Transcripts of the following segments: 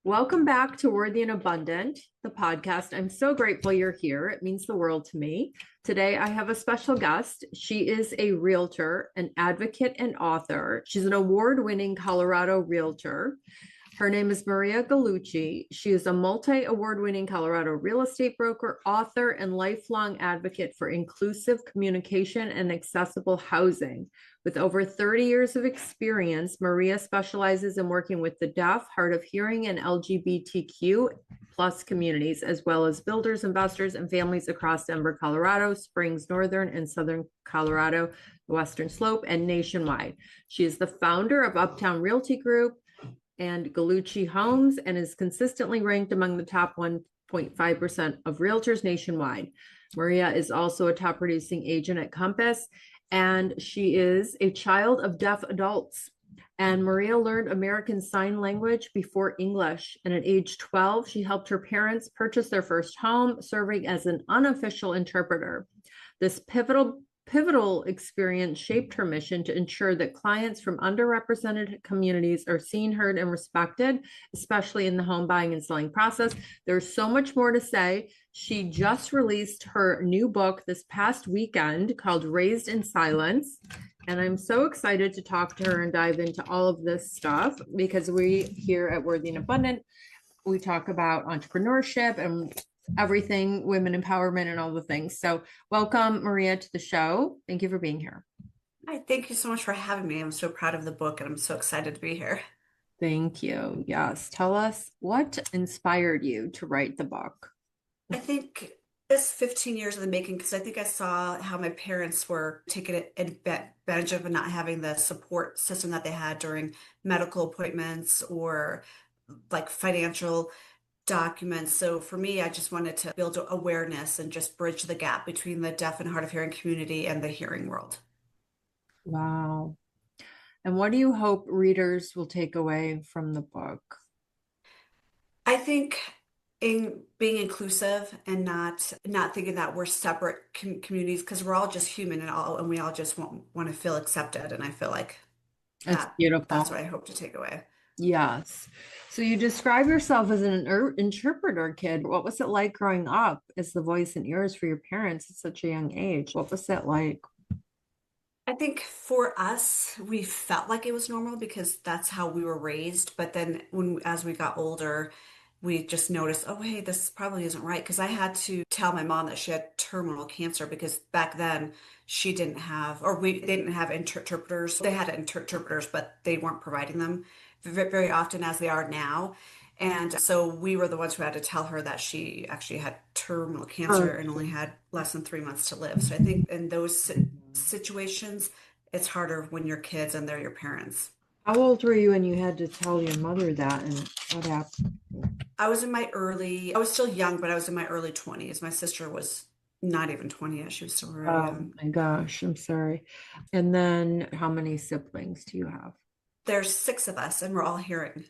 Welcome back to Worthy and Abundant, the podcast. I'm so grateful you're here. It means the world to me. Today, I have a special guest. She is a realtor, an advocate, and author. She's an award-winning Colorado realtor. Her name is Maria Gallucci. She is a multi-award-winning Colorado real estate broker, author, and lifelong advocate for inclusive communication and accessible housing. With over 30 years of experience, Maria specializes in working with the deaf, hard of hearing, and LGBTQ plus communities, as well as builders, investors, and families across Denver, Colorado, Springs, Northern and Southern Colorado, the Western Slope, and nationwide. She is the founder of Uptown Realty Group and Gallucci Homes and is consistently ranked among the top 1.5% of realtors nationwide. Maria is also a top producing agent at Compass, and she is a child of deaf adults. And Maria learned American Sign Language before English. And at age 12, she helped her parents purchase their first home, serving as an unofficial interpreter. This pivotal experience shaped her mission to ensure that clients from underrepresented communities are seen, heard, and respected, especially in the home buying and selling process. There's so much more to say. She just released her new book this past weekend called Raised in Silence. And I'm so excited to talk to her and dive into all of this stuff because we here at Worthy and Abundant, we talk about entrepreneurship and everything, women empowerment and all the things. So welcome, Maria, to the show. Thank you for being here. Hi, thank you so much for having me. I'm so proud of the book and I'm so excited to be here. Thank you. Yes. Tell us what inspired you to write the book. I think it's 15 years in the making because I think I saw how my parents were taking advantage of and not having the support system that they had during medical appointments or like financial documents. So for me, I just wanted to build awareness and just bridge the gap between the deaf and hard of hearing community and the hearing world. Wow. And what do you hope readers will take away from the book? I think in being inclusive and not thinking that we're separate communities because we're all just human and we all just want to feel accepted. And I feel like It's that's beautiful. what I hope to take away. Yes. So you describe yourself as an interpreter kid. What was it like growing up as the voice and ears for your parents at such a young age? What was that like? I think for us, we felt like it was normal because that's how we were raised. But then as we got older, we just noticed, oh, hey, this probably isn't right. Because I had to tell my mom that she had terminal cancer because back then she didn't have, or we didn't have interpreters. They had interpreters, but they weren't providing them very often as they are now. And so we were the ones who had to tell her that she actually had terminal cancer Oh, and only had less than 3 months to live. So I think in those situations, it's harder when you're kids and they're your parents. how old were you when you had to tell your mother that and what happened? I was still young, but I was in my early 20s. My sister was not even 20 yet. She was still very Oh young. my gosh, I'm sorry. And then how many siblings do you have? There's six of us and we're all hearing.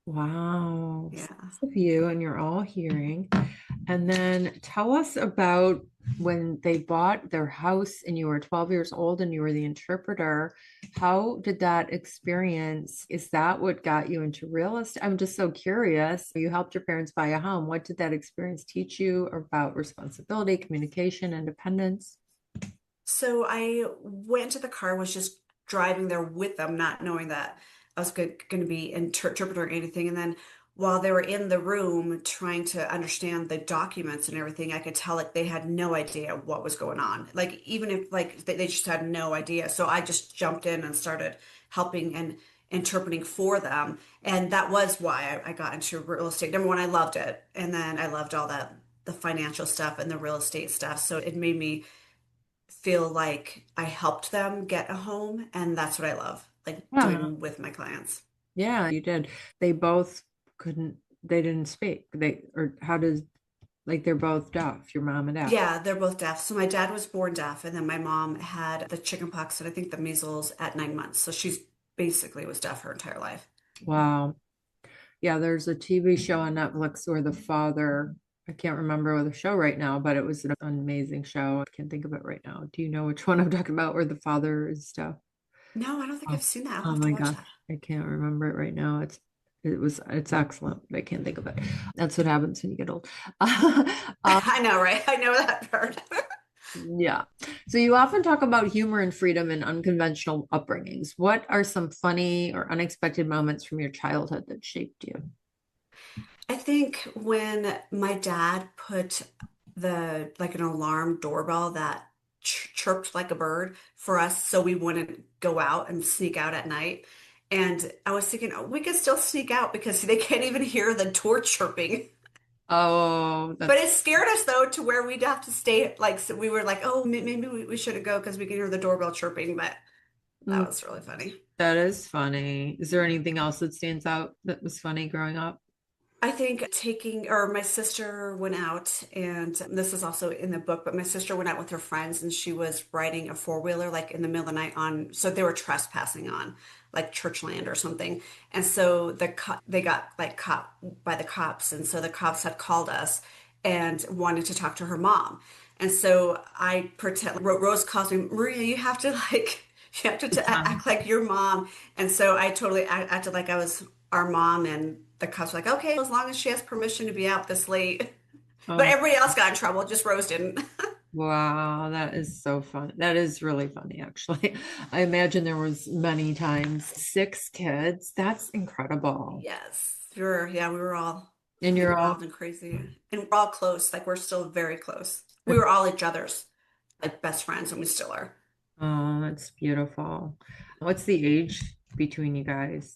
Wow, six Yeah. of you, and you're all hearing. And then tell us about when they bought their house and you were 12 years old and you were the interpreter. How did that experience? Is that what got you into real estate? I'm just so curious. You helped your parents buy a home. What did that experience teach you about responsibility, communication, independence? So I went to the car, was just driving there with them, not knowing that I was going to be interpreting anything. And then while they were in the room trying to understand the documents and everything, I could tell like they had no idea what was going on. Like even if like they just had no idea. So I just jumped in and started helping and interpreting for them. And that was why I got into real estate. Number one, I loved it. And then I loved all that the financial stuff and the real estate stuff. So it made me feel like I helped them get a home, and that's what I love, like Yeah, doing with my clients. yeah, you did. They both they didn't speak. Or how does, like, they're both deaf, your mom and dad. Yeah, they're both deaf. So my dad was born deaf, and then my mom had the chickenpox and I think the measles at 9 months. So she's basically was deaf her entire life. Wow. Yeah, there's a TV show on Netflix where the father, I can't remember the show right now, but it was an amazing show. I can't think of it right now. Do you know which one I'm talking about where the father is deaf? No, I don't think Oh, I've seen that. I'll oh have to my watch gosh, that. I can't remember it right now. It's excellent. I can't think of it. That's what happens when you get old. I know, right? I know that part. Yeah. So you often talk about humor and freedom in unconventional upbringings. What are some funny or unexpected moments from your childhood that shaped you? I think when my dad put the like an alarm doorbell that chirped like a bird for us so we wouldn't go out and sneak out at night. And I was thinking, oh, we could still sneak out because they can't even hear the door chirping. Oh, But that's it scared us though to where we'd have to stay. Like so we were like, oh, maybe we shouldn't go because we can hear the doorbell chirping. But that mm, was really funny. that is funny. Is there anything else that stands out that was funny growing up? I think taking, or my sister went out, and this is also in the book, but my sister went out with her friends and she was riding a four-wheeler like in the middle of the night on, so they were trespassing on like church land or something. And so they got like caught by the cops. And so the cops had called us and wanted to talk to her mom. And so I pretend, Rose calls me, Maria, you have to like, you have to act like your mom. And so I totally acted like I was our mom, and the cops were like, okay, as long as she has permission to be out this late. But Oh, everybody else got in trouble, just Rose didn't. wow, that is so fun. That is really funny, actually. I imagine there was many times. Six kids. That's incredible. Yes, we were all And you're all, involved and crazy. And we're all close, like we're still very close. We were all each other's like best friends, and we still are. oh, that's beautiful. What's the age between you guys?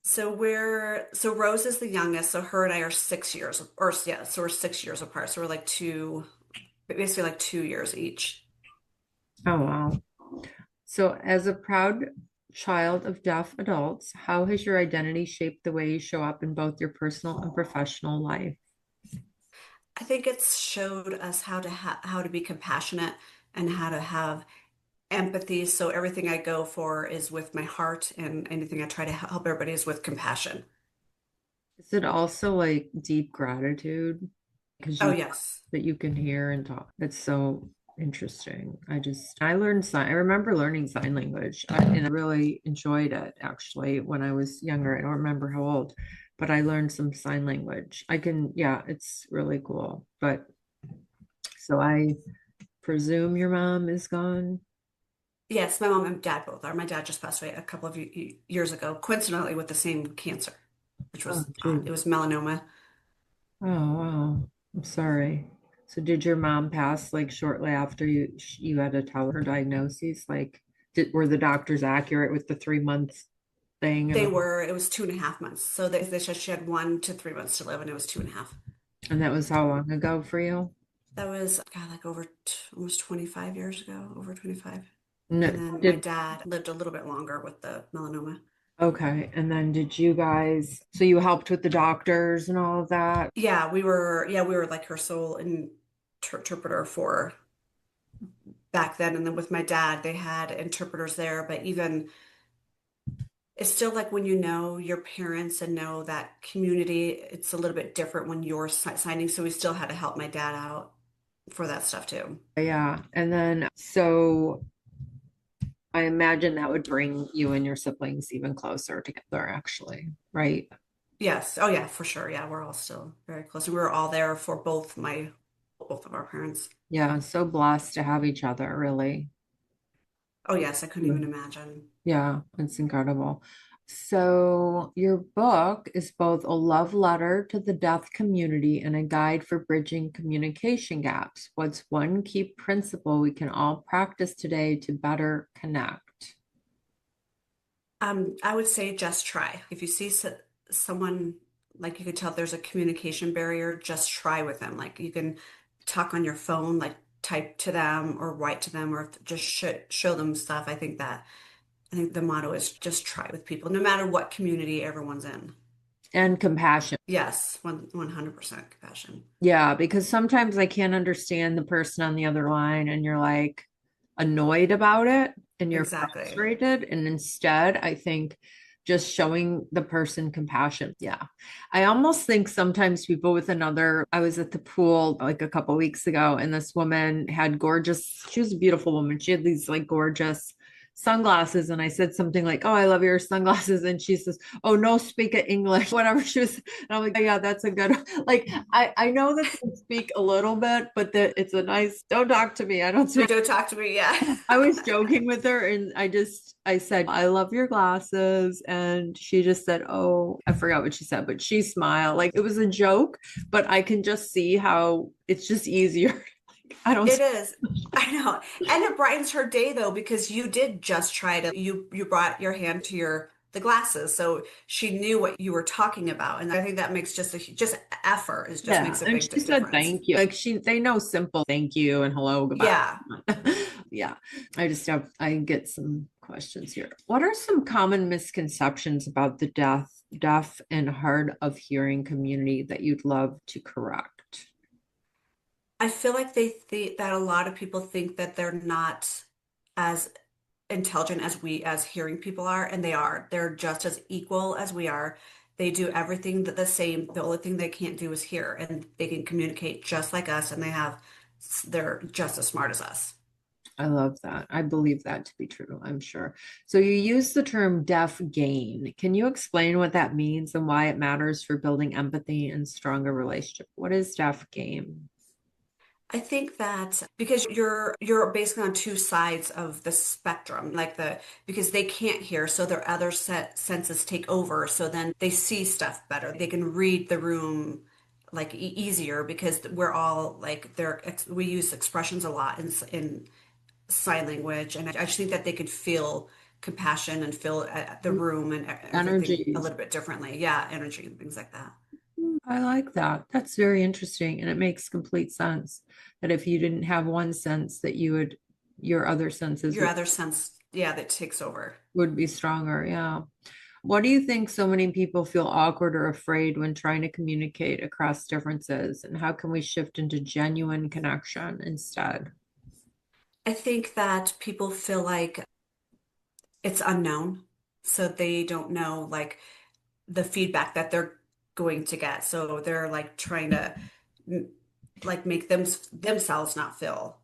So Rose is the youngest, so her and I are 6 years, or yeah, so we're 6 years apart. So we're like basically like 2 years each. Oh, wow. So, as a proud child of deaf adults, how has your identity shaped the way you show up in both your personal and professional life? I think it's showed us how to be compassionate and how to have empathy. So everything I go for is with my heart, and anything I try to help everybody is with compassion. Is it also like deep gratitude? Because Oh, you yes. that you can hear and talk. That's so interesting. I learned sign. I remember learning sign language, and I really enjoyed it actually when I was younger. I don't remember how old, but I learned some sign language. Yeah, it's really cool. But so I presume your mom is gone. Yes, my mom and dad both are. My dad just passed away a couple of years ago, coincidentally with the same cancer, which Oh, was odd. gee. It was melanoma. Oh, wow. I'm sorry. So did your mom pass like shortly after you had to tell her diagnosis? Like, were the doctors accurate with the 3 months thing and all? It was 2.5 months. So they said she had 1 to 3 months to live, and it was 2.5. And that was how long ago for you? That was, God, like over almost 25 years ago, over 25. No, And then my did dad lived a little bit longer with the melanoma. okay. And then did you guys, so you helped with the doctors and all of that? Yeah, we were like her sole interpreter for back then. And then with my dad, they had interpreters there, but even it's still like when you know your parents and know that community, it's a little bit different when you're signing. So we still had to help my dad out for that stuff too. Yeah. And then so I imagine that would bring you and your siblings even closer together, actually, right? Yes. Oh yeah, for sure. Yeah, we're all still very close. And we were all there for both of our parents. Yeah, so blessed to have each other, really. Oh yes, I couldn't Yeah. even imagine. Yeah, it's incredible. So, your book is both a love letter to the deaf community and a guide for bridging communication gaps. What's one key principle we can all practice today to better connect? I would say just try. If you see someone, like you could tell there's a communication barrier, just try with them. Like you can talk on your phone, like type to them or write to them or just show them stuff. I think the motto is just try with people, no matter what community everyone's in. And compassion. Yes, 100% compassion. Yeah, because sometimes I can't understand the person on the other line and you're like annoyed about it and you're Exactly. frustrated. And instead, I think just showing the person compassion. Yeah. I almost think sometimes people with I was at the pool like a couple weeks ago and this woman had she was a beautiful woman. She had these like gorgeous sunglasses, and I said something like, "Oh, I love your sunglasses," and she says, "Oh, no, speak English," whatever she was. And I'm like, oh, "Yeah, that's a good." Like, I know that they speak a little bit, but that it's a nice. Don't talk to me. I don't speak. Don't talk to me. Yeah. I was joking with her, and I said, "I love your glasses," and she just said, "Oh, I forgot what she said," but she smiled like it was a joke, but I can just see how it's just easier. I don't. It is. I know. And it brightens her day though, because you did just try to you brought your hand to your the glasses. So she knew what you were talking about. And I think that makes just effort is just Yeah, makes a and big she said difference. thank you. Like they know simple thank you and hello, goodbye. Yeah. Yeah. I get some questions here. What are some common misconceptions about the deaf and hard of hearing community that you'd love to correct? I feel like they think that a lot of people think that they're not as intelligent as we as hearing people are, and they are. They're just as equal as we are. They do everything that the same. The only thing they can't do is hear, and they can communicate just like us, and they're just as smart as us. I love that. I believe that to be true, I'm sure. So you use the term deaf gain. Can you explain what that means and why it matters for building empathy and stronger relationship? What is deaf gain? I think that because you're basically on two sides of the spectrum, like because they can't hear, so their other senses take over, so then they see stuff better. They can read the room like easier because we're all like we use expressions a lot in sign language, and I just think that they could feel compassion and feel the room and everything a Energies. little bit differently. Yeah, energy and things like that. I like that. That's very interesting. And it makes complete sense that if you didn't have one sense, that your other senses Your other sense, yeah, that takes over. would be stronger. Yeah. What do you think so many people feel awkward or afraid when trying to communicate across differences? And how can we shift into genuine connection instead? I think that people feel like it's unknown, so they don't know like the feedback that they're going to get. So they're like trying to mm, like make themselves not feel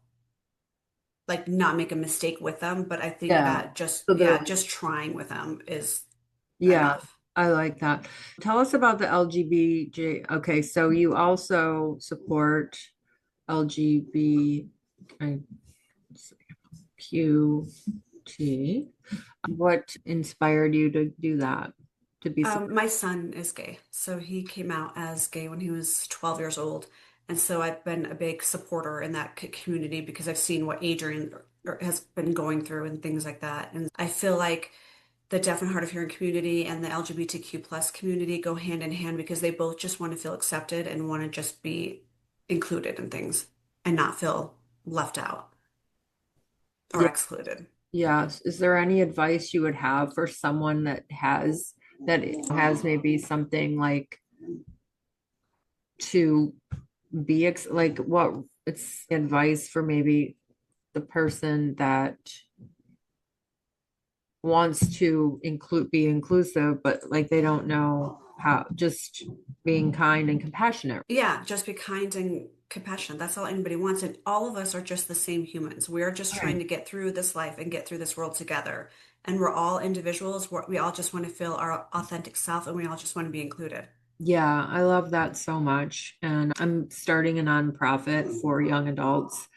like not make a mistake with them. But I think Yeah. that just So yeah, they're, just trying with them is yeah, enough. I like that. Tell us about the LGBT. Okay, so you also support LGBTQ. What inspired you to do that? To be supportive? My son is gay, so he came out as gay when he was 12 years old. And so I've been a big supporter in that community because I've seen what Adrian has been going through and things like that. And I feel like the deaf and hard of hearing community and the LGBTQ plus community go hand in hand because they both just want to feel accepted and want to just be included in things and not feel left out or Yeah. excluded. Yes. Is there any advice you would have for someone that has maybe something like to be like what it's advice for maybe the person that wants to be inclusive, but like they don't know how, just being kind and compassionate. Yeah, just be kind and compassionate. That's all anybody wants. And all of us are just the same humans. We're just trying Right. to get through this life and get through this world together. And we're all individuals. We all just want to feel our authentic self and we all just want to be included. Yeah, I love that so much. And I'm starting a nonprofit for young adults.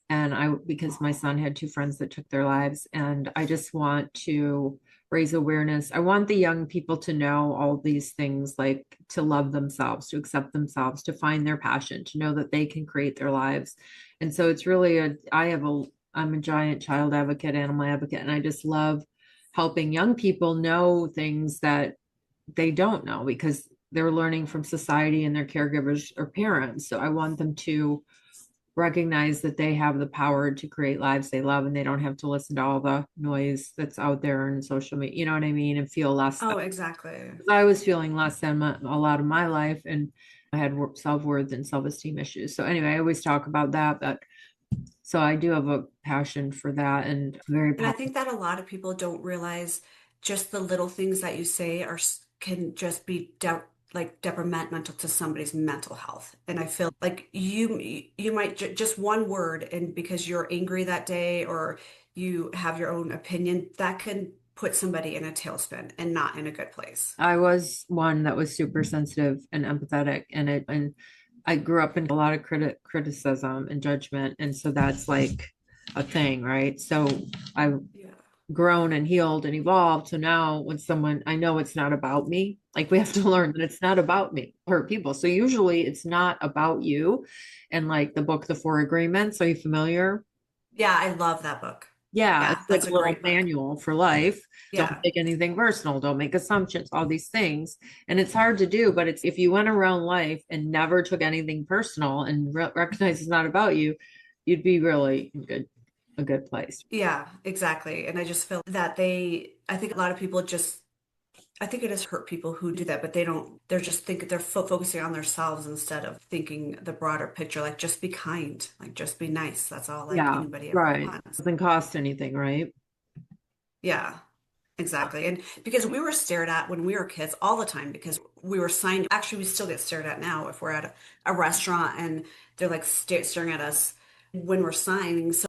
And because my son had two friends that took their lives, and I just want to raise awareness. I want the young people to know all these things, like to love themselves, to accept themselves, to find their passion, to know that they can create their lives. And so it's really I'm a giant child advocate, animal advocate, and I just love helping young people know things that they don't know because they're learning from society and their caregivers or parents. So I want them to recognize that they have the power to create lives they love and they don't have to listen to all the noise that's out there in social media. You know what I mean? And feel less than. Oh, exactly. I was feeling less than a lot of my life, and I had self-worth and self-esteem issues. So anyway, I always talk about that, but so I do have a passion for that and very And I passionate. think that a lot of people don't realize just the little things that you say can just be like detrimental to somebody's mental health. And I feel like you might just one word, and because you're angry that day or you have your own opinion, that can put somebody in a tailspin and not in a good place. I was one that was super sensitive and empathetic, and I grew up in a lot of criticism and judgment, and so that's like a thing, right? So I've Yeah. grown and healed and evolved. So now when someone, I know it's not about me. Like we have to learn that it's not about me, hurt people. So usually it's not about you. And like the book, The Four Agreements, are you familiar? Yeah, I love that book. Yeah, Yeah, it's like that's a a little great book. manual for life. Don't Yeah. take anything personal, don't make assumptions, all these things. And it's hard to do, but it's if you went around life and never took anything personal and recognize it's not about you, you'd be really in a good place. Yeah, exactly. And I just feel that I think a lot of people just, I think it has hurt people who do that, but they don't, they're just think they're focusing on themselves instead of thinking the broader picture, like just be kind, like just be nice. That's all like Yeah, anybody ever right. wants. Doesn't cost anything, right? Yeah, exactly. And because we were stared at when we were kids all the time because we were signed, actually, we still get stared at now if we're at a restaurant and they're like staring at us when we're signing. So